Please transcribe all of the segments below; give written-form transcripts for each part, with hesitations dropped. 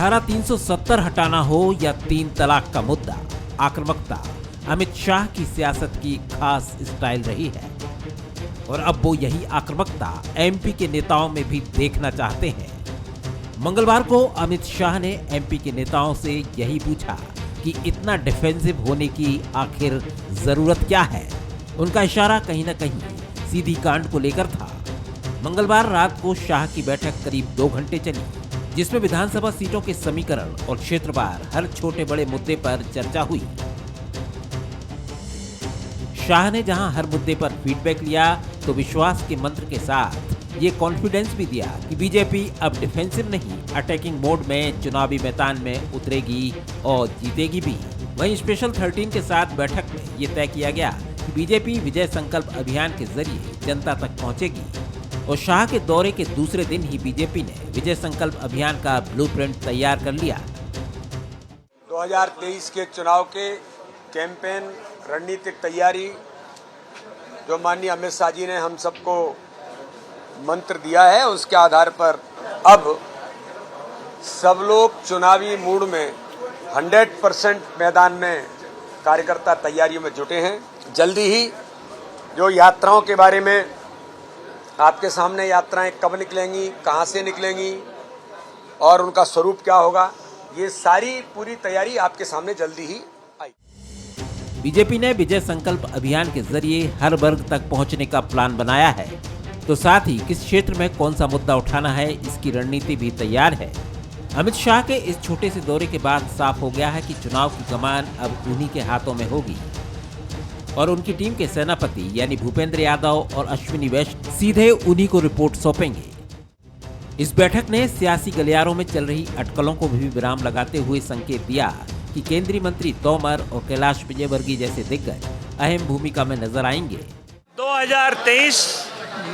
धारा 370 हटाना हो या 3 तलाक का मुद्दा, आक्रामकता अमित शाह की सियासत की खास स्टाइल रही है और अब वो यही आक्रामकता एमपी के नेताओं में भी देखना चाहते हैं। मंगलवार को अमित शाह ने एमपी के नेताओं से यही पूछा कि इतना डिफेंसिव होने की आखिर जरूरत क्या है। उनका इशारा कहीं न कहीं सीधी कांड को लेकर था। मंगलवार रात को शाह की बैठक करीब 2 घंटे चली, जिसमें विधानसभा सीटों के समीकरण और क्षेत्रवार हर छोटे बड़े मुद्दे पर चर्चा हुई। शाह ने जहां हर मुद्दे पर फीडबैक लिया तो विश्वास के मंत्र के साथ ये कॉन्फिडेंस भी दिया कि बीजेपी अब डिफेंसिव नहीं, अटैकिंग मोड में चुनावी मैदान में उतरेगी और जीतेगी भी। वहीं स्पेशल 13 के साथ बैठक में ये तय किया गया कि बीजेपी विजय संकल्प अभियान के जरिए जनता तक पहुंचेगी और शाह के दौरे के दूसरे दिन ही बीजेपी ने विजय संकल्प अभियान का ब्लूप्रिंट तैयार कर लिया। 2023 के चुनाव के कैंपेन रणनीतिक तैयारी जो माननीय अमित शाह जी ने हम सबको मंत्र दिया है, उसके आधार पर अब सब लोग चुनावी मूड में 100% मैदान में कार्यकर्ता तैयारियों में जुटे हैं। जल्दी ही जो यात्राओं के बारे में आपके सामने यात्राएं कब निकलेंगी, कहां से निकलेंगी और उनका स्वरूप क्या होगा, ये सारी पूरी तैयारी आपके सामने जल्दी ही आई। बीजेपी ने विजय संकल्प अभियान के जरिए हर वर्ग तक पहुंचने का प्लान बनाया है, तो साथ ही किस क्षेत्र में कौन सा मुद्दा उठाना है, इसकी रणनीति भी तैयार है। अमित शाह के इस छोटे से दौरे के बाद साफ हो गया है कि चुनाव की कमान अब उन्हीं के हाथों में होगी और उनकी टीम के सेनापति यानी भूपेंद्र यादव और अश्विनी वैष्णव सीधे उन्हीं को रिपोर्ट सौंपेंगे। इस बैठक ने सियासी गलियारों में चल रही अटकलों को भी विराम लगाते हुए संकेत दिया कि केंद्रीय मंत्री तोमर और कैलाश विजयवर्गीय जैसे दिग्गज अहम भूमिका में नजर आएंगे। 2023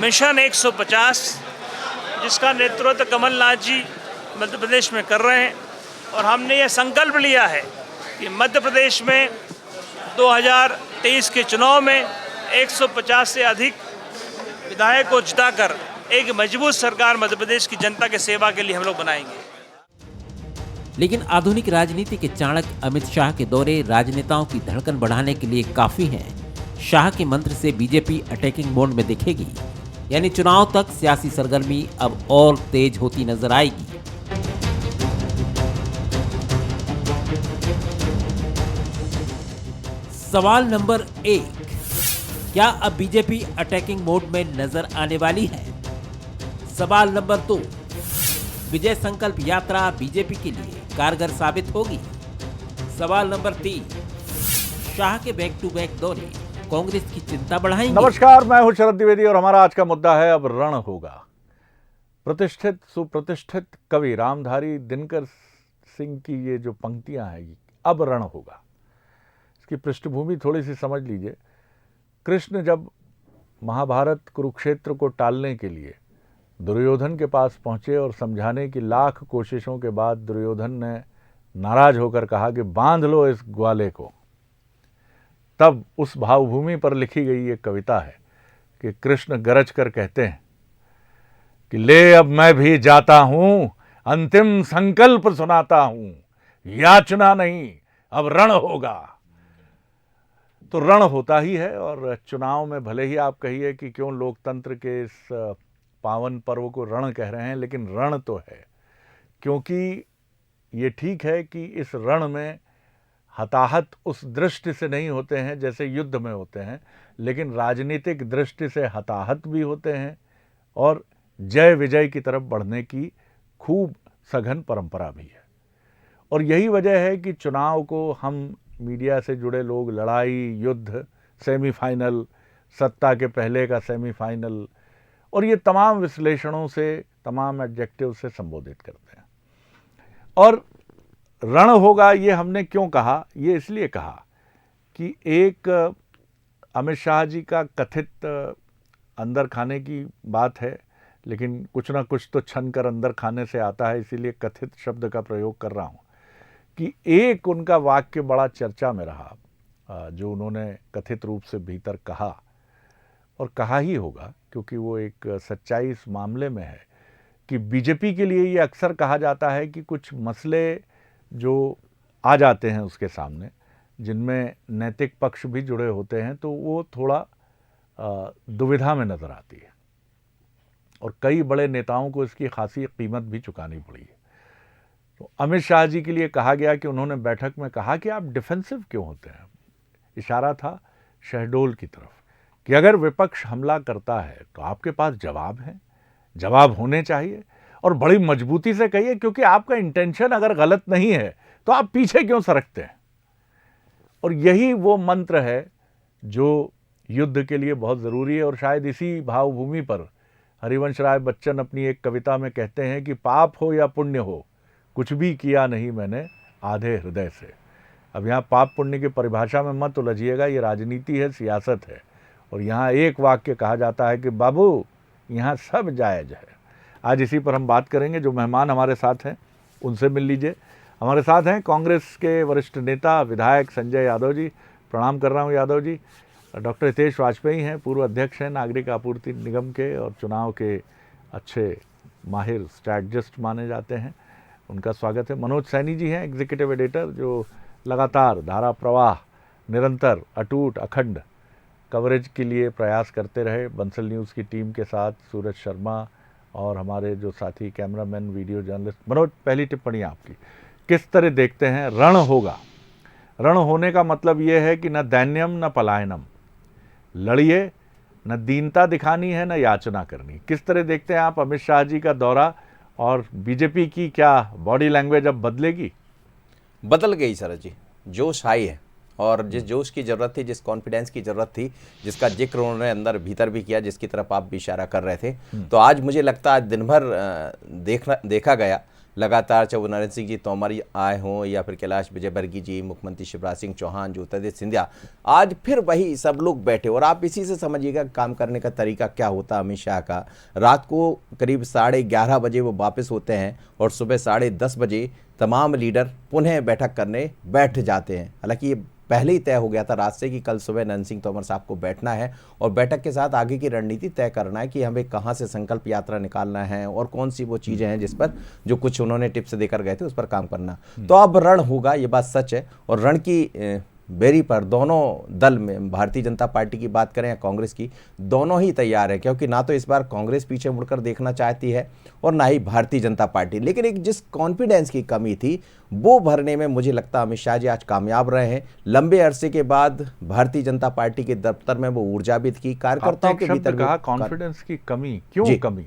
मिशन 150 जिसका नेतृत्व कमलनाथ जी मध्य प्रदेश में कर रहे हैं और हमने ये संकल्प लिया है कि मध्य प्रदेश में 2023 के चुनाव में 150 से अधिक विधायक को जिताकर एक मजबूत सरकार मध्य प्रदेश की जनता के सेवा के लिए हम लोग बनाएंगे। लेकिन आधुनिक राजनीति के चाणक्य अमित शाह के दौरे राजनेताओं की धड़कन बढ़ाने के लिए काफी हैं। शाह के मंत्र से बीजेपी अटैकिंग मोड में दिखेगी, यानी चुनाव तक सियासी सरगर्मी अब और तेज होती नजर आएगी। सवाल नंबर 1, क्या अब बीजेपी अटैकिंग मोड में नजर आने वाली है? सवाल नंबर 2, विजय संकल्प यात्रा बीजेपी के लिए कारगर साबित होगी? सवाल नंबर 3, शाह के बैक टू बैक दौरे कांग्रेस की चिंता बढ़ाएंगे? नमस्कार, मैं हूं शरद द्विवेदी और हमारा आज का मुद्दा है अब रण होगा। प्रतिष्ठित सुप्रतिष्ठित कवि रामधारी दिनकर सिंह की ये जो पंक्तियां हैं, अब रण होगा, इसकी पृष्ठभूमि थोड़ी सी समझ लीजिए। कृष्ण जब महाभारत कुरुक्षेत्र को टालने के लिए दुर्योधन के पास पहुंचे और समझाने की लाख कोशिशों के बाद दुर्योधन ने नाराज होकर कहा कि बांध लो इस ग्वाले को, तब उस भावभूमि पर लिखी गई ये कविता है कि कृष्ण गरज कर कहते हैं कि ले अब मैं भी जाता हूं, अंतिम संकल्प सुनाता हूं, याचना नहीं अब रण होगा। तो रण होता ही है और चुनाव में भले ही आप कहिए कि क्यों लोकतंत्र के इस पावन पर्व को रण कह रहे हैं, लेकिन रण तो है, क्योंकि ये ठीक है कि इस रण में हताहत उस दृष्टि से नहीं होते हैं जैसे युद्ध में होते हैं, लेकिन राजनीतिक दृष्टि से हताहत भी होते हैं और जय विजय की तरफ बढ़ने की खूब सघन परंपरा भी है। और यही वजह है कि चुनाव को हम मीडिया से जुड़े लोग लड़ाई, युद्ध, सेमीफाइनल, सत्ता के पहले का सेमीफाइनल और ये तमाम विश्लेषणों से, तमाम एडजेक्टिव से संबोधित करते हैं। और रण होगा ये हमने क्यों कहा? ये इसलिए कहा कि एक अमित शाह जी का कथित अंदर खाने की बात है, लेकिन कुछ ना कुछ तो छन कर अंदर खाने से आता है, इसीलिए कथित शब्द का प्रयोग कर रहा हूँ कि एक उनका वाक्य बड़ा चर्चा में रहा, जो उन्होंने कथित रूप से भीतर कहा और कहा ही होगा, क्योंकि वो एक सच्चाई इस मामले में है कि बीजेपी के लिए ये अक्सर कहा जाता है कि कुछ मसले जो आ जाते हैं उसके सामने, जिनमें नैतिक पक्ष भी जुड़े होते हैं, तो वो थोड़ा दुविधा में नज़र आती है और कई बड़े नेताओं को इसकी खासी कीमत भी चुकानी पड़ी है। तो अमित शाह जी के लिए कहा गया कि उन्होंने बैठक में कहा कि आप डिफेंसिव क्यों होते हैं। इशारा था शहडोल की तरफ कि अगर विपक्ष हमला करता है तो आपके पास जवाब है, जवाब होने चाहिए और बड़ी मजबूती से कहिए, क्योंकि आपका इंटेंशन अगर गलत नहीं है तो आप पीछे क्यों सरकते हैं। और यही वो मंत्र है जो युद्ध के लिए बहुत ज़रूरी है। और शायद इसी भावभूमि पर हरिवंश राय बच्चन अपनी एक कविता में कहते हैं कि पाप हो या पुण्य हो, कुछ भी किया नहीं मैंने आधे हृदय से। अब यहाँ पाप पुण्य की परिभाषा में मत उलझिएगा, ये राजनीति है, सियासत है। और यहाँ एक वाक्य कहा जाता है कि बाबू यहाँ सब जायज़ है। आज इसी पर हम बात करेंगे। जो मेहमान हमारे साथ हैं उनसे मिल लीजिए। हमारे साथ हैं कांग्रेस के वरिष्ठ नेता विधायक संजय यादव जी। प्रणाम कर रहा हूँ यादव जी। डॉक्टर हितेश वाजपेयी हैं, पूर्व अध्यक्ष हैं नागरिक आपूर्ति निगम के और चुनाव के अच्छे माहिर स्ट्रैटेजिस्ट माने जाते हैं, उनका स्वागत है। मनोज सैनी जी हैं, एग्जीक्यूटिव एडिटर, जो लगातार धारा प्रवाह निरंतर अटूट अखंड कवरेज के लिए प्रयास करते रहे बंसल न्यूज़ की टीम के साथ, सूरज शर्मा और हमारे जो साथी कैमरामैन, वीडियो जर्नलिस्ट। मनोज, पहली टिप्पणी आपकी, किस तरह देखते हैं रण होगा? रण होने का मतलब ये है कि न दैन्यम न पलायनम, लड़िए, न दीनता दिखानी है न याचना करनी। किस तरह देखते हैं आप अमित शाह जी का दौरा और बीजेपी की क्या बॉडी लैंग्वेज अब बदलेगी? बदल गई शरद जी, जोश हाई है और जिस जोश की ज़रूरत थी, जिस कॉन्फिडेंस की ज़रूरत थी, जिसका जिक्र उन्होंने अंदर भीतर भी किया, जिसकी तरफ आप भी इशारा कर रहे थे, तो आज मुझे लगता है दिन भर देखा गया लगातार, चाहे वो नरेंद्र सिंह जी तोमर आए हों या फिर कैलाश विजयवर्गीय जी, मुख्यमंत्री शिवराज सिंह चौहान, ज्योतिरादित्य सिंधिया, आज फिर वही सब लोग बैठे। और आप इसी से समझिएगा काम करने का तरीका क्या होता अमित शाह का। रात को करीब 11:30 बजे वो वापस होते हैं और सुबह 10:30 बजे तमाम लीडर पुनः बैठक करने बैठ जाते हैं। हालांकि ये पहले ही तय हो गया था रात से कि कल सुबह नरेंद्र सिंह तोमर साहब को बैठना है और बैठक के साथ आगे की रणनीति तय करना है कि हमें कहां से संकल्प यात्रा निकालना है और कौन सी वो चीज़ें हैं जिस पर जो कुछ उन्होंने टिप्स देकर गए थे उस पर काम करना। तो अब रण होगा, ये बात सच है। और रण की बेरी पर दोनों दल में, भारतीय जनता पार्टी की बात करें या कांग्रेस की, दोनों ही तैयार है, क्योंकि ना तो इस बार कांग्रेस पीछे मुड़कर देखना चाहती है और ना ही भारतीय जनता पार्टी। लेकिन एक जिस कॉन्फिडेंस की कमी थी वो भरने में मुझे लगता है अमित शाह जी आज कामयाब रहे हैं। लंबे अरसे के बाद भारतीय जनता पार्टी के दफ्तर में वो ऊर्जा भी थी, कार्यकर्ताओं के भीतर कहा कॉन्फिडेंस की कमी, क्यों कमी?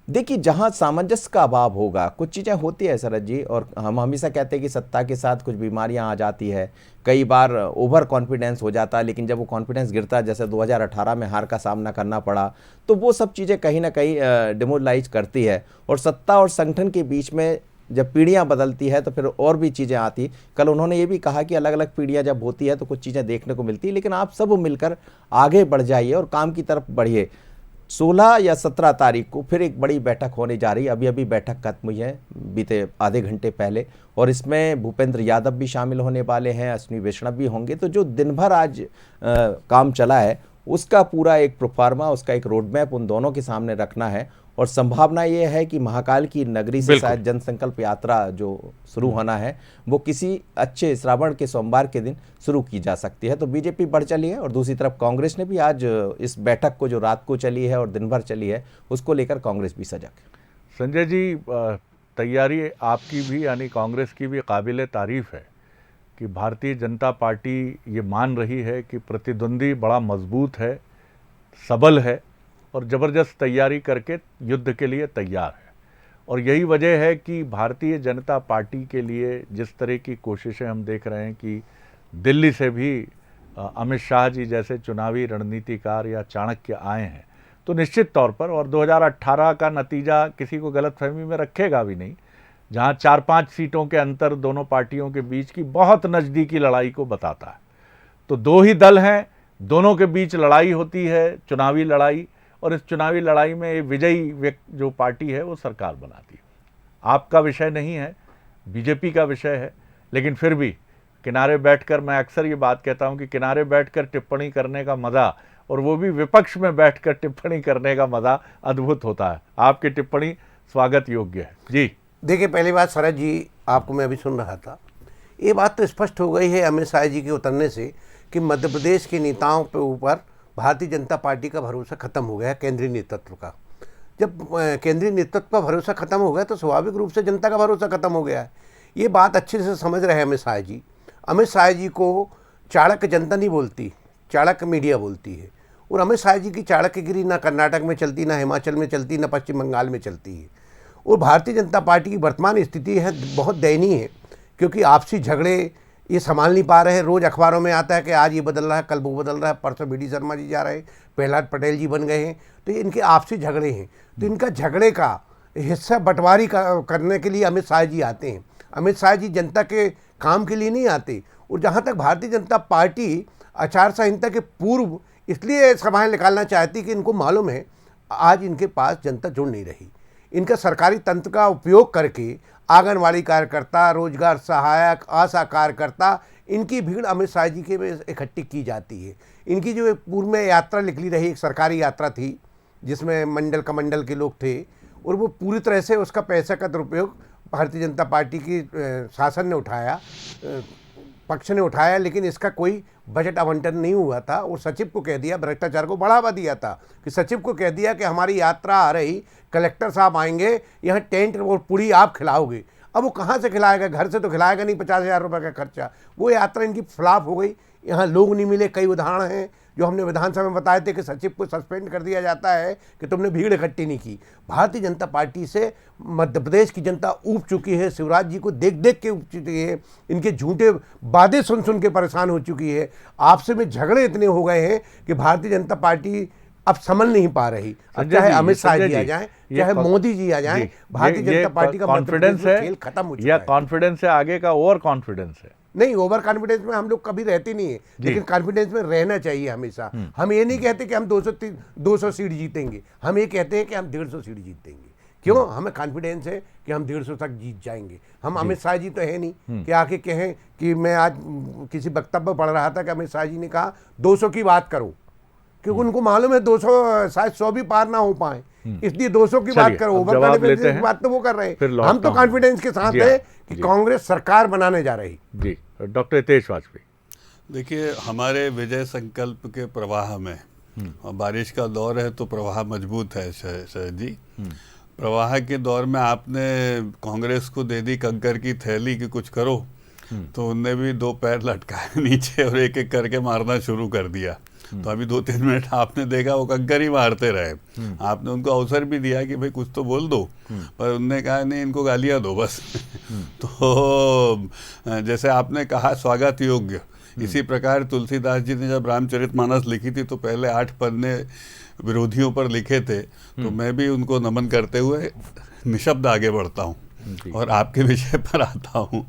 देखिए, जहां सामंजस्य का अभाव होगा, कुछ चीज़ें होती है शरद जी, और हम हमेशा कहते हैं कि सत्ता के साथ कुछ बीमारियां आ जाती है। कई बार ओवर कॉन्फिडेंस हो जाता है, लेकिन जब वो कॉन्फिडेंस गिरता है, जैसे 2018 में हार का सामना करना पड़ा, तो वो सब चीज़ें कहीं ना कहीं डिमोरलाइज करती है। और सत्ता और संगठन के बीच में जब पीढ़ियां बदलती है तो फिर और भी चीज़ें आती। कल उन्होंने ये भी कहा कि अलग अलग पीढ़ियां जब होती है तो कुछ चीज़ें देखने को मिलती है, लेकिन आप सब मिलकर आगे बढ़ जाइए और काम की तरफ बढ़िए। 16 या 17 तारीख को फिर एक बड़ी बैठक होने जा रही है। अभी अभी बैठक खत्म हुई है बीते आधे घंटे पहले, और इसमें भूपेंद्र यादव भी शामिल होने वाले हैं, अश्विनी वैष्णव भी होंगे। तो जो दिन भर आज काम चला है उसका पूरा एक प्रोफार्मा, उसका एक रोड मैप उन दोनों के सामने रखना है। और संभावना ये है कि महाकाल की नगरी से शायद जनसंकल्प यात्रा जो शुरू होना है वो किसी अच्छे श्रावण के सोमवार के दिन शुरू की जा सकती है। तो बीजेपी बढ़ चली है और दूसरी तरफ कांग्रेस ने भी आज इस बैठक को जो रात को चली है और दिन भर चली है उसको लेकर कांग्रेस भी सजग है। संजय जी, तैयारी आपकी भी यानी कांग्रेस की भी काबिल तारीफ है कि भारतीय जनता पार्टी ये मान रही है कि प्रतिद्वंदी बड़ा मजबूत है, सबल है और ज़बरदस्त तैयारी करके युद्ध के लिए तैयार है। और यही वजह है कि भारतीय जनता पार्टी के लिए जिस तरह की कोशिशें हम देख रहे हैं कि दिल्ली से भी अमित शाह जी जैसे चुनावी रणनीतिकार या चाणक्य आए हैं, तो निश्चित तौर पर, और 2018 का नतीजा किसी को गलतफहमी में रखेगा भी नहीं, जहां 4-5 सीटों के अंतर दोनों पार्टियों के बीच की बहुत नज़दीकी लड़ाई को बताता है। तो दो ही दल हैं, दोनों के बीच लड़ाई होती है, चुनावी लड़ाई, और इस चुनावी लड़ाई में विजयी जो पार्टी है वो सरकार बनाती है। आपका विषय नहीं है, बीजेपी का विषय है, लेकिन फिर भी किनारे बैठकर, मैं अक्सर ये बात कहता हूं कि किनारे बैठकर टिप्पणी करने का मज़ा, और वो भी विपक्ष में बैठकर टिप्पणी करने का मज़ा अद्भुत होता है। आपकी टिप्पणी स्वागत योग्य है। जी देखिए, पहली बात शरद जी, आपको मैं अभी सुन रहा था, ये बात तो स्पष्ट हो गई है अमित शाह जी के उतरने से कि मध्य प्रदेश के नेताओं के ऊपर भारतीय जनता पार्टी का भरोसा खत्म हो गया है, केंद्रीय नेतृत्व का। जब केंद्रीय नेतृत्व का भरोसा खत्म हो गया तो स्वाभाविक रूप से जनता का भरोसा खत्म हो गया है। ये बात अच्छे से समझ रहे हैं अमित शाह जी। अमित शाह जी को चाणक्य जनता नहीं बोलती, चाणक्य मीडिया बोलती है। और अमित शाह जी की चाणक्यगिरी ना कर्नाटक में चलती, ना हिमाचल में चलती, ना पश्चिम बंगाल में चलती है। और भारतीय जनता पार्टी की वर्तमान स्थिति है बहुत दयनीय है, क्योंकि आपसी झगड़े ये संभाल नहीं पा रहे हैं। रोज़ अखबारों में आता है कि आज ये बदल रहा है, कल वो बदल रहा है, परसों बीडी शर्मा जी जा रहे हैं, प्रहलाद पटेल जी बन गए हैं। तो ये इनके आपसी झगड़े हैं। तो इनका झगड़े का हिस्सा बंटवारी करने के लिए अमित शाह जी आते हैं। अमित शाह जी जनता के काम के लिए नहीं आते। और जहाँ तक भारतीय जनता पार्टी आचार संहिता के पूर्व इसलिए सभाएं निकालना चाहती कि इनको मालूम है आज इनके पास जनता जुड़ नहीं रही। इनका सरकारी तंत्र का उपयोग करके आंगनवाड़ी कार्यकर्ता, रोजगार सहायक, आशा कार्यकर्ता, इनकी भीड़ अमित शाह जी के में इकट्ठी की जाती है। इनकी जो एक पूर्व में यात्रा निकली रही, एक सरकारी यात्रा थी जिसमें मंडल कमंडल के लोग थे, और वो पूरी तरह से उसका पैसा का दुरुपयोग भारतीय जनता पार्टी की शासन ने उठाया, पक्ष ने उठाया, लेकिन इसका कोई बजट आवंटन नहीं हुआ था। और सचिव को कह दिया, भ्रष्टाचार को बढ़ावा दिया था कि सचिव को कह दिया कि हमारी यात्रा आ रही, कलेक्टर साहब आएंगे, यहाँ टेंट और पूरी आप खिलाओगे। अब वो कहाँ से खिलाएगा, घर से तो खिलाएगा नहीं, 50,000 रुपये का खर्चा। वो यात्रा इनकी फ्लॉप हो गई। यहाँ लोग नहीं मिले। कई उदाहरण हैं जो हमने विधानसभा में बताए थे कि सचिव को सस्पेंड कर दिया जाता है कि तुमने भीड़ इकट्ठी नहीं की। भारतीय जनता पार्टी से मध्य प्रदेश की जनता ऊब चुकी है, शिवराज जी को देख देख के ऊब चुकी है, इनके झूठे वादे सुन सुन के परेशान हो चुकी है। आपसे में झगड़े इतने हो गए हैं कि भारतीय जनता पार्टी अब समझ नहीं पा रही। अब चाहे अमित शाह जी आ जाएं, चाहे मोदी जी आ जाएं, भारतीय जनता पार्टी का कॉन्फिडेंस है, खेल खत्म हो चुका या है। कॉन्फिडेंस है आगे का, ओवर कॉन्फिडेंस है? नहीं, ओवर कॉन्फिडेंस में हम लोग कभी रहते नहीं है, लेकिन कॉन्फिडेंस में रहना चाहिए हमेशा। हम ये नहीं कहते कि हम 200 सीट जीतेंगे, हम ये कहते हैं कि हम 150 सीट जीत देंगे। क्यों? हमें कॉन्फिडेंस है कि हम 150 तक जीत जाएंगे। हम अमित शाह जी तो है नहीं कि आके कहें कि मैं आज किसी वक्तव्य पढ़ रहा था कि अमित शाह जी ने कहा 200 की बात करो, क्योंकि उनको मालूम है 200 शायद 100 भी पार ना हो पाए, इसलिए 200 की बात करो। ओवर कॉन्फिडेंस की बात तो वो कर रहे हैं। हम तो कॉन्फिडेंस के साथ है कि कांग्रेस सरकार बनाने जा रही। जी डॉक्टर हितेश वाजपेयी। देखिए, हमारे विजय संकल्प के प्रवाह में, बारिश का दौर है तो प्रवाह मजबूत है शरद जी। प्रवाह के दौर में आपने कांग्रेस को दे दी कंकर की थैली कि कुछ करो, तो उनने भी 2 पैर लटकाए नीचे और एक एक करके मारना शुरू कर दिया। तो अभी 2-3 मिनट आपने देखा वो कंकर ही मारते रहे। आपने उनको अवसर भी दिया कि भाई कुछ तो बोल दो, पर उनने कहा नहीं, इनको गालियां दो बस। तो जैसे आपने कहा स्वागत योग्य, इसी प्रकार तुलसीदास जी ने जब रामचरितमानस लिखी थी तो पहले 8 पन्ने विरोधियों पर लिखे थे। तो मैं भी उनको नमन करते हुए निशब्द आगे बढ़ता हूँ और आपके विषय पर आता हूँ।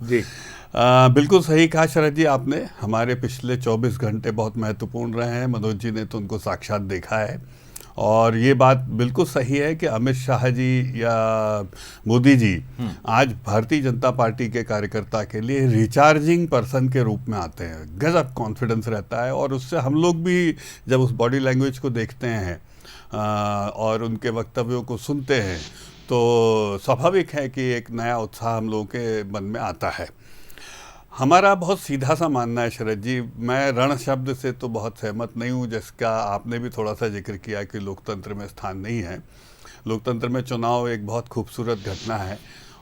बिल्कुल सही कहा शरद जी आपने। हमारे पिछले 24 घंटे बहुत महत्वपूर्ण रहे हैं। मनोज जी ने तो उनको साक्षात देखा है, और ये बात बिल्कुल सही है कि अमित शाह जी या मोदी जी आज भारतीय जनता पार्टी के कार्यकर्ता के लिए रिचार्जिंग पर्सन के रूप में आते हैं। गजब कॉन्फिडेंस रहता है, और उससे हम लोग भी जब उस बॉडी लैंग्वेज को देखते हैं और उनके वक्तव्यों को सुनते हैं तो स्वाभाविक है कि एक नया उत्साह हम लोगों के मन में आता है। हमारा बहुत सीधा सा मानना है शरद जी, मैं रण शब्द से तो बहुत सहमत नहीं हूँ, जिसका आपने भी थोड़ा सा जिक्र किया कि लोकतंत्र में स्थान नहीं है। लोकतंत्र में चुनाव एक बहुत खूबसूरत घटना है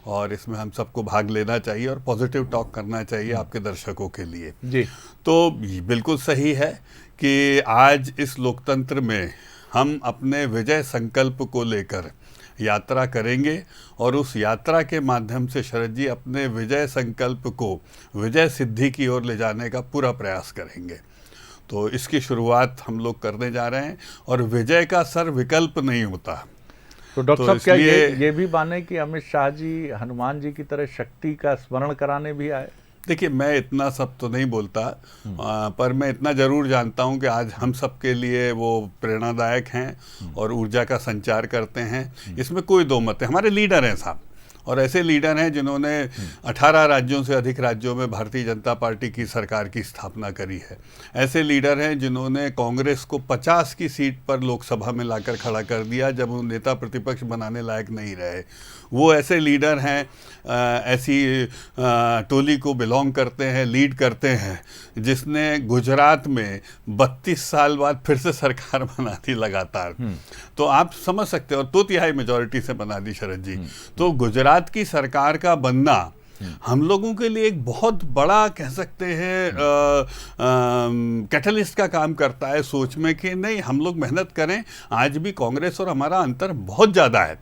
और इसमें हम सबको भाग लेना चाहिए और पॉजिटिव टॉक करना चाहिए आपके दर्शकों के लिए जी। तो बिल्कुल सही है कि आज इस लोकतंत्र में हम अपने विजय संकल्प को लेकर यात्रा करेंगे और उस यात्रा के माध्यम से शरद जी अपने विजय संकल्प को विजय सिद्धि की ओर ले जाने का पूरा प्रयास करेंगे। तो इसकी शुरुआत हम लोग करने जा रहे हैं, और विजय का सर विकल्प नहीं होता। तो डॉक्टर साहब, क्या ये भी माने कि अमित शाह जी हनुमान जी की तरह शक्ति का स्मरण कराने भी आए? देखिए, मैं इतना सब तो नहीं बोलता, पर मैं इतना जरूर जानता हूं कि आज हम सब के लिए वो प्रेरणादायक हैं और ऊर्जा का संचार करते हैं। इसमें कोई दो मत है। हमारे लीडर हैं साहब, और ऐसे लीडर हैं जिन्होंने 18 राज्यों से अधिक राज्यों में भारतीय जनता पार्टी की सरकार की स्थापना करी है। ऐसे लीडर हैं जिन्होंने कांग्रेस को 50 की सीट पर लोकसभा में लाकर खड़ा कर दिया जब वो नेता प्रतिपक्ष बनाने लायक नहीं रहे। वो ऐसे लीडर हैं, ऐसी टोली को बिलोंग करते हैं, लीड करते हैं, जिसने गुजरात में 32 साल बाद फिर से सरकार बना दी लगातार। तो आप समझ सकते हो, और 2/3 मेजॉरिटी से बना दी शरद जी। तो गुजरात की सरकार का बनना हम लोगों के लिए एक बहुत बड़ा, कह सकते हैं, कैटलिस्ट का काम करता है सोच में कि नहीं, हम लोग मेहनत करें। आज भी कांग्रेस और हमारा अंतर बहुत ज़्यादा है।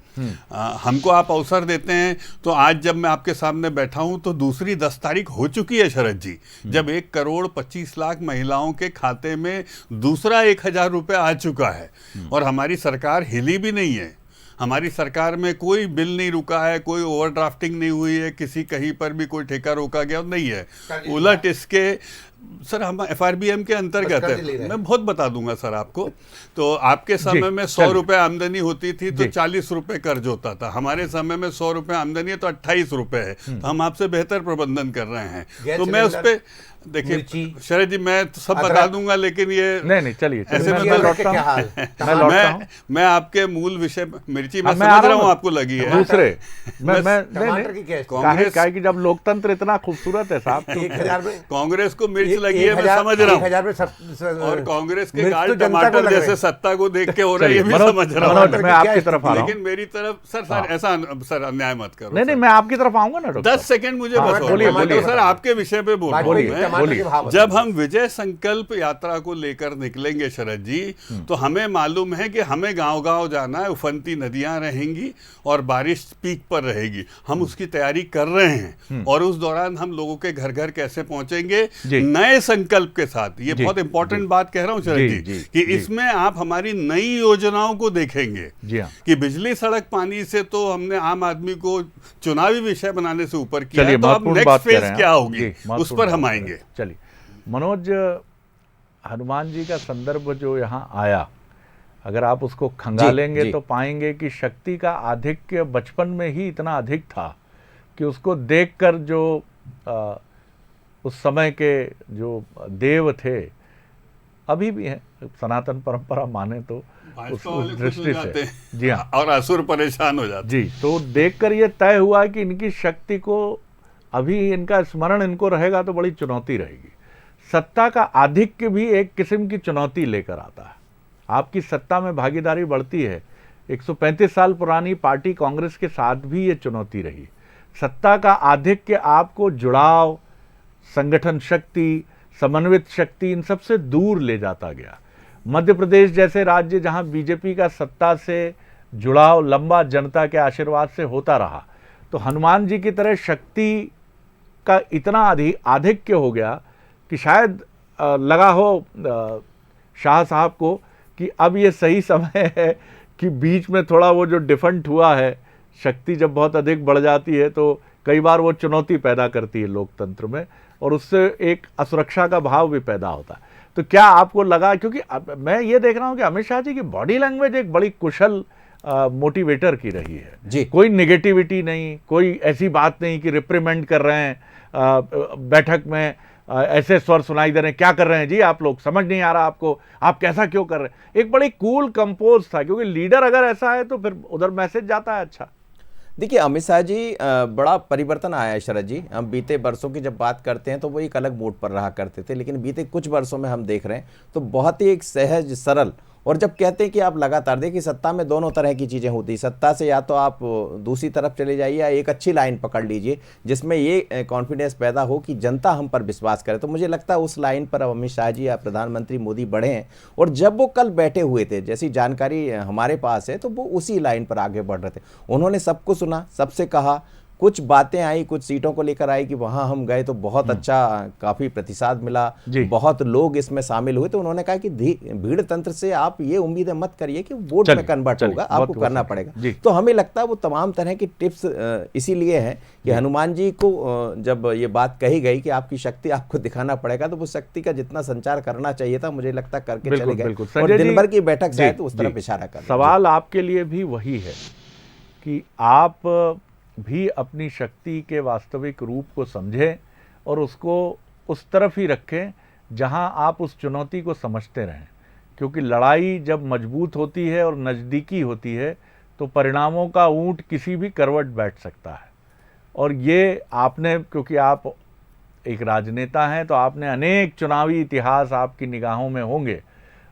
हमको आप अवसर देते हैं, तो आज जब मैं आपके सामने बैठा हूं तो दूसरी 10 तारीख हो चुकी है शरद जी, जब 1,25,00,000 महिलाओं के खाते में दूसरा 1,000 रुपये आ चुका है और हमारी सरकार हिली भी नहीं है। हमारी सरकार में कोई बिल नहीं रुका है, कोई ओवरड्राफ्टिंग नहीं हुई है, किसी कहीं पर भी कोई ठेका रोका गया नहीं है। उलट इसके सर हम FRBM के अंतर्गत है, मैं बहुत बता दूंगा सर आपको। तो आपके समय में 100 रुपये आमदनी होती थी तो 40 रुपये कर्ज होता था। हमारे समय में 100 रुपये आमदनी है तो 28 रुपये है। तो हम आपसे बेहतर प्रबंधन कर रहे हैं। तो मैं उस पर देखिए शरद जी, मैं तो सब बता दूंगा, लेकिन ये नहीं चलिए ऐसे मैं आपके मूल विषय मिर्ची मैं समझ रहा हूँ आपको लगी है दूसरे कांग्रेस की जब लोकतंत्र इतना खूबसूरत है साहब, 1,000 में कांग्रेस को मिर्च लगी है, मैं समझ रहा हूँ। और कांग्रेस के गाल टमाटर जैसे सत्ता को देख के हो रहा है, ये भी समझ रहा हूँ। मैं आपकी तरफ आ रहा हूँ, लेकिन मेरी तरफ सर ऐसा सर अन्याय मत करो। नहीं मैं आपकी तरफ आऊंगा ना। 10 सेकंड मुझे बस बोलिए सर, आपके विषय पे बोलिए। जब हम विजय संकल्प यात्रा को लेकर निकलेंगे शरद जी, तो हमें मालूम है कि हमें गांव-गांव जाना है, उफनती नदियां रहेंगी और बारिश पीक पर रहेगी। हम उसकी तैयारी कर रहे हैं और उस दौरान हम लोगों के घर घर कैसे पहुंचेंगे नए संकल्प के साथ। ये बहुत इंपॉर्टेंट बात कह रहा हूं शरद जी कि इसमें आप हमारी नई योजनाओं को देखेंगे कि बिजली सड़क पानी से तो हमने आम आदमी को चुनावी विषय बनाने से ऊपर किया है, तो अब नेक्स्ट फेज क्या होगी उस पर हम आएंगे। चलिए मनोज, हनुमान जी का संदर्भ जो यहाँ आया, अगर आप उसको खंगालेंगे तो पाएंगे कि शक्ति का आधिक्य बचपन में ही इतना अधिक था कि उसको देखकर जो उस समय के जो देव थे, अभी भी हैं, सनातन परंपरा माने तो उस दृष्टि से, जी हाँ, और असुर परेशान हो जाते जी। तो देखकर ये तय हुआ कि इनकी शक्ति को अभी इनका स्मरण इनको रहेगा तो बड़ी चुनौती रहेगी। सत्ता का आधिक्य भी एक किस्म की चुनौती लेकर आता है। आपकी सत्ता में भागीदारी बढ़ती है। 135 साल पुरानी पार्टी कांग्रेस के साथ भी ये चुनौती रही। सत्ता का आधिक्य आपको जुड़ाव, संगठन शक्ति, समन्वित शक्ति, इन सब से दूर ले जाता गया। मध्य प्रदेश जैसे राज्य जहां बीजेपी का सत्ता से जुड़ाव लंबा जनता के आशीर्वाद से होता रहा, तो हनुमान जी की तरह शक्ति का इतना आधिक्य हो गया कि शायद लगा हो शाह साहब को कि अब ये सही समय है कि बीच में थोड़ा वो जो डिफंट हुआ है, शक्ति जब बहुत अधिक बढ़ जाती है तो कई बार वो चुनौती पैदा करती है लोकतंत्र में, और उससे एक असुरक्षा का भाव भी पैदा होता है। तो क्या आपको लगा, क्योंकि मैं ये देख रहा हूँ कि अमित शाह जी की बॉडी लैंग्वेज एक बड़ी कुशल मोटिवेटर की रही है जी। कोई निगेटिविटी नहीं, कोई ऐसी बात नहीं कि रिप्रीमेंड कर रहे हैं बैठक में, ऐसे स्वर सुनाई दे रहे हैं, क्या कर रहे हैं जी आप लोग, समझ नहीं आ रहा आपको, आप कैसा क्यों कर रहे हैं। एक बड़ी कूल कंपोज था, क्योंकि लीडर अगर ऐसा है तो फिर उधर मैसेज जाता है अच्छा। देखिए अमित शाह जी, बड़ा परिवर्तन आया है शरद जी। हम बीते वर्षों की जब बात करते हैं तो वो एक अलग मूड पर रहा करते थे, लेकिन बीते कुछ वर्षों में हम देख रहे हैं तो बहुत ही एक सहज सरल, और जब कहते हैं कि आप लगातार देखिए सत्ता में दोनों तरह की चीज़ें होती, सत्ता से या तो आप दूसरी तरफ चले जाइए या एक अच्छी लाइन पकड़ लीजिए जिसमें ये कॉन्फिडेंस पैदा हो कि जनता हम पर विश्वास करे। तो मुझे लगता है उस लाइन पर अब अमित शाह जी या प्रधानमंत्री मोदी बढ़े हैं, और जब वो कल बैठे हुए थे, जैसी जानकारी हमारे पास है, तो वो उसी लाइन पर आगे बढ़ रहे थे। उन्होंने सबको सुना, सबसे कहा, कुछ बातें आई, कुछ सीटों को लेकर आई कि वहाँ हम गए तो बहुत अच्छा, काफ़ी प्रतिसाद मिला, बहुत लोग इसमें शामिल हुए। तो उन्होंने कहा कि भीड़ तंत्र से आप ये उम्मीदें मत करिए कि वोट में कन्वर्ट होगा, आपको करना पड़ेगा। तो हमें लगता है वो तमाम तरह की टिप्स इसीलिए हैं कि हनुमान जी को जब ये बात कही गई कि आपकी शक्ति आपको दिखाना पड़ेगा, तो वो शक्ति का जितना संचार करना चाहिए था, मुझे लगता करके चले गए, और दिन भर की बैठक शायद उस तरफ इशारा कर। सवाल आपके लिए भी वही है कि आप भी अपनी शक्ति के वास्तविक रूप को समझें और उसको उस तरफ ही रखें जहां आप उस चुनौती को समझते रहें, क्योंकि लड़ाई जब मजबूत होती है और नज़दीकी होती है तो परिणामों का ऊंट किसी भी करवट बैठ सकता है। और ये आपने, क्योंकि आप एक राजनेता हैं तो आपने अनेक चुनावी इतिहास आपकी निगाहों में होंगे,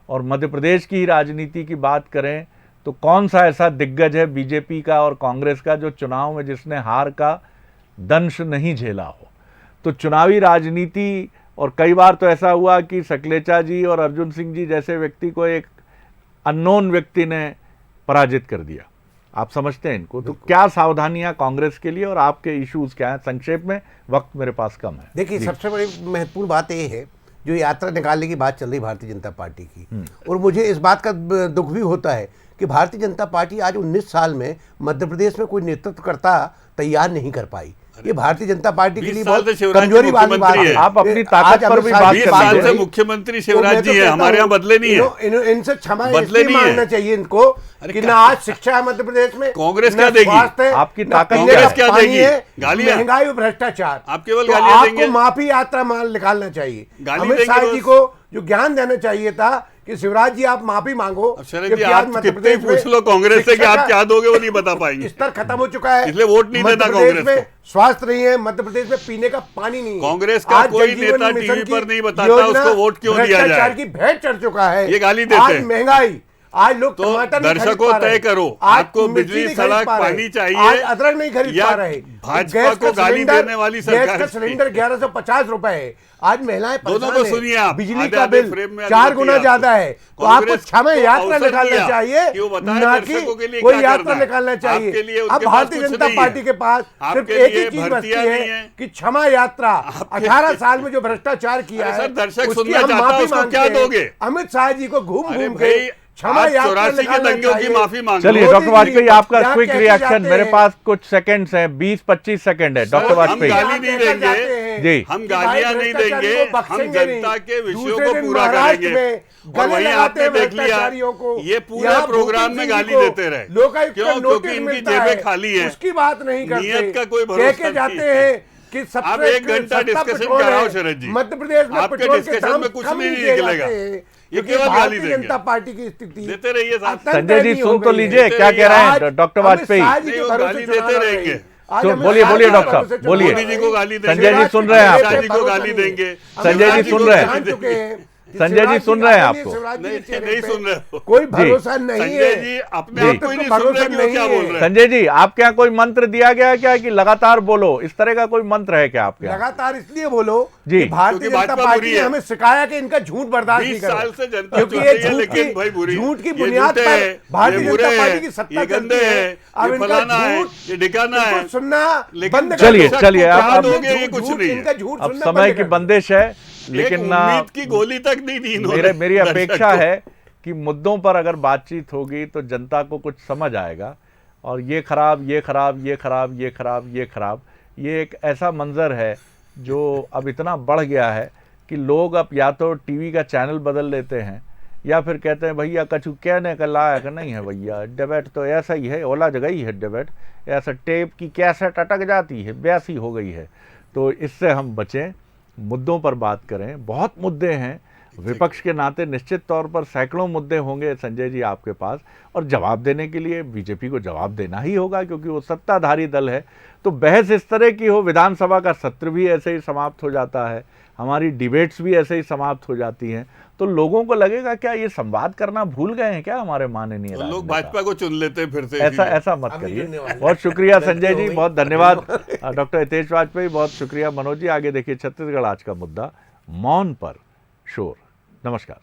और मध्य प्रदेश की ही राजनीति की बात करें तो कौन सा ऐसा दिग्गज है बीजेपी का और कांग्रेस का जो चुनाव में जिसने हार का दंश नहीं झेला हो। तो चुनावी राजनीति, और कई बार तो ऐसा हुआ कि सकलेचा जी और अर्जुन सिंह जी जैसे व्यक्ति को एक अननोन व्यक्ति ने पराजित कर दिया। आप समझते हैं इनको, तो क्या सावधानियां कांग्रेस के लिए और आपके इश्यूज क्या हैं? संक्षेप में, वक्त मेरे पास कम है। देखिए, सबसे बड़ी महत्वपूर्ण बात यह है जो यात्रा निकालने की बात चल रही भारतीय जनता पार्टी की, और मुझे इस बात का दुख भी होता है कि भारतीय जनता पार्टी आज 19 साल में मध्य प्रदेश में कोई नेतृत्वकर्ता तैयार नहीं कर पाई। ये भारतीय जनता पार्टी के लिए बहुत कमजोरी वाली बात है। आप अपनी ताकत पर भी बात 20 साल से मुख्यमंत्री शिवराज जी हैं, हमारे यहाँ बदले नहीं है। इनसे क्षमा इसलिए मांगना चाहिए इनको कि ना आज शिक्षा है मध्य प्रदेश में, कांग्रेस क्या देगी? आपकी ताकत कांग्रेस क्या देगी? गालियां, महंगाई और भ्रष्टाचार। आप केवल तो गालियां देंगे? आपको माफी यात्रा माल निकालना चाहिए। गाली अमित देंगे शाह बस? जी को जो ज्ञान देना चाहिए था कि शिवराज जी आप माफी मांगो। अब शरद जी, आप कितने पूछ लो कांग्रेस से कि आप क्या दोगे, वो नहीं बता पाएंगे। स्तर खत्म हो चुका है, इसलिए वोट नहीं देना कांग्रेस को। स्वास्थ्य नहीं है मध्य प्रदेश में, पीने का पानी नहीं है। कांग्रेस का कोई नेता टीवी पर नहीं बताता उसको वोट क्यों दिया जाए। भ्रष्टाचार की भेंट चढ़ चुका है, ये गाली देते आज हैं। महंगाई, आज लोग तो टमाटर नहीं खरीद दर्शकों पा रहे। तय करो, आज आपको मिर्ची बिजली, नहीं खरीद सड़क, पा रहे। पानी चाहिए आज अदरक नहीं खरीद या पा रहे। भाजपा गैस का को गाली सिलेंडर- देने वाली गैस सरकार का थी। सिलेंडर 1150 रुपए है। आज महिलाएं दोनों परेशान को हैं। सुनिए आप, बिजली आधे का आधे बिल फ्रेम में 4 गुना आपको। ज्यादा है। तो आपको कांग्रेस क्षमा को यात्रा अवसर निकालना दिया चाहिए, कि वो बताएं ना दर्शकों के कि लिए कोई क्या यात्रा करना है। निकालना आपके चाहिए। लिए अब उनके पास भारतीय कुछ जनता नहीं पार्टी है। के पास सिर्फ आपके एक लिए ही चीज भर्तियां बचती नहीं है है कि क्षमा यात्रा। 18 साल में जो भ्रष्टाचार किया अरे है सर, दर्शक उसकी सुनना हम चाहता है, माफी उसको मांगते क्या हैं। दोगे? अमित शाह जी को घूम अरे घूम भाई, के क्षमा आप यात्रा 84 के निकालना दंगों की चाहिए। माफी मांगो। चलिए मोदी डॉक्टर जी, वाजपेयी, आपका क्या क्विक कहते रिएक्शन, जाते मेरे हैं? पास कुछ सेकंड्स हैं, 20-25 सेकंड है। डॉक्टर हम वाजपेयी, गाली नहीं देंगे जी। हम गालियां नहीं देंगे, हम जनता के विषयों को पूरा करेंगे। और वहीं आपने देख लिया, ये पूरे प्रोग्राम में गाली देते रहे। क्यों? क्योंकि इनकी जेबें खाली हैं। उसकी बात नहीं करते, नियत का कोई भरोसा कह के जाते नहीं है। हैं कि सबसे आप 1 घंटा डिस्कशन कराओ शरद जी, मध्य प्रदेश में आपके पेट्रोल के डिस्कशन दाम में कुछ कम नहीं किए निकलेगा। जाते हैं, ये क्योंकि केवल गाली भारतीय देंगे। जनता पार्टी की स्थिति देते रहिए साहब। अत्यंत संजय जी दयनीय हो सुन तो गई है। लीजिए क्या कह रहे हैं डॉक्टर वाजपेयी। नहीं, वो गाली देते रहेंगे। बोलिए बोलिए डॉक्टर साहब, बोलिए। मोदी जी को गाली देंगे, संजय जी सुन रहे हैं अमित शाह आपको। जी को गाली देंगे, संजय जी सुन रहे हैं। संजय जी सुन रहे हैं आपको। नहीं सुन रहे हो। कोई भरोसा नहीं संजय है जी अपने आप को ही नहीं सुन रहे कि वो क्या बोल रहे हैं। संजय जी, आपके यहाँ कोई मंत्र दिया गया है क्या कि लगातार बोलो, इस तरह का कोई मंत्र है क्या आपके यहाँ? लगातार इसलिए बोलो जी, कि भारतीय क्योंकि जनता भाजपा पार्टी बुरी ने है। हमें सिखाया कि इनका झूठ बर्दाश्त नहीं 20 करो। साल से जनता क्योंकि चुन ये रही है, लेकिन भाई बुरी, झूठ की ये बुनियाद झूठे पर हैं, भारतीय ये बुरे जनता पार्टी हैं, की सत्ता ये गंदे चलती है। हैं, अब ये इनका फलाना है, झूठ ये ढिकाना है। बिल्कुल सुनना लेकिन बंद कर चलिए, दो। चलिए, क्या आप दोगे, ये कुछ झूठ नहीं है। इनका झूठ अब सुनना समय बंद की कर दो। बंदिश है, एक लेकिन उम्मीद की गोली तक नहीं दी इन्होंने मेरी दर्शक अपेक्षा को। है कि मुद्दों पर अगर बातचीत होगी तो जनता को कुछ समझ आएगा। और ये खराब, ये खराब, ये खराब, ये खराब, ये खराब, ये एक ऐसा मंजर है जो अब इतना बढ़ गया है कि लोग अब या तो टीवी का चैनल बदल लेते हैं या फिर कहते हैं भैया कछु कहने का लायक नहीं है भैया, डिबेट तो ऐसा ही है, ओला जगह ही है डिबेट, ऐसा टेप की कैसेट अटक जाती है, वैसी हो गई है। तो इससे हम बचें, मुद्दों पर बात करें। बहुत मुद्दे हैं, विपक्ष के नाते निश्चित तौर पर सैकड़ों मुद्दे होंगे संजय जी आपके पास, और जवाब देने के लिए बीजेपी को जवाब देना ही होगा क्योंकि वो सत्ताधारी दल है। तो बहस इस तरह की हो, विधानसभा का सत्र भी ऐसे ही समाप्त हो जाता है, हमारी डिबेट्स भी ऐसे ही समाप्त हो जाती हैं, तो लोगों को लगेगा क्या ये संवाद करना भूल गए हैं क्या हमारे माननीय तो लोग राजनेता? भाजपा को चुन लेते हैं फिर से। ऐसा मत करिए। बहुत शुक्रिया संजय जी, बहुत धन्यवाद। डॉक्टर हितेश वाजपेयी, बहुत शुक्रिया। मनोज जी, आगे देखिए छत्तीसगढ़ आज का मुद्दा, मौन पर शोर। नमस्कार।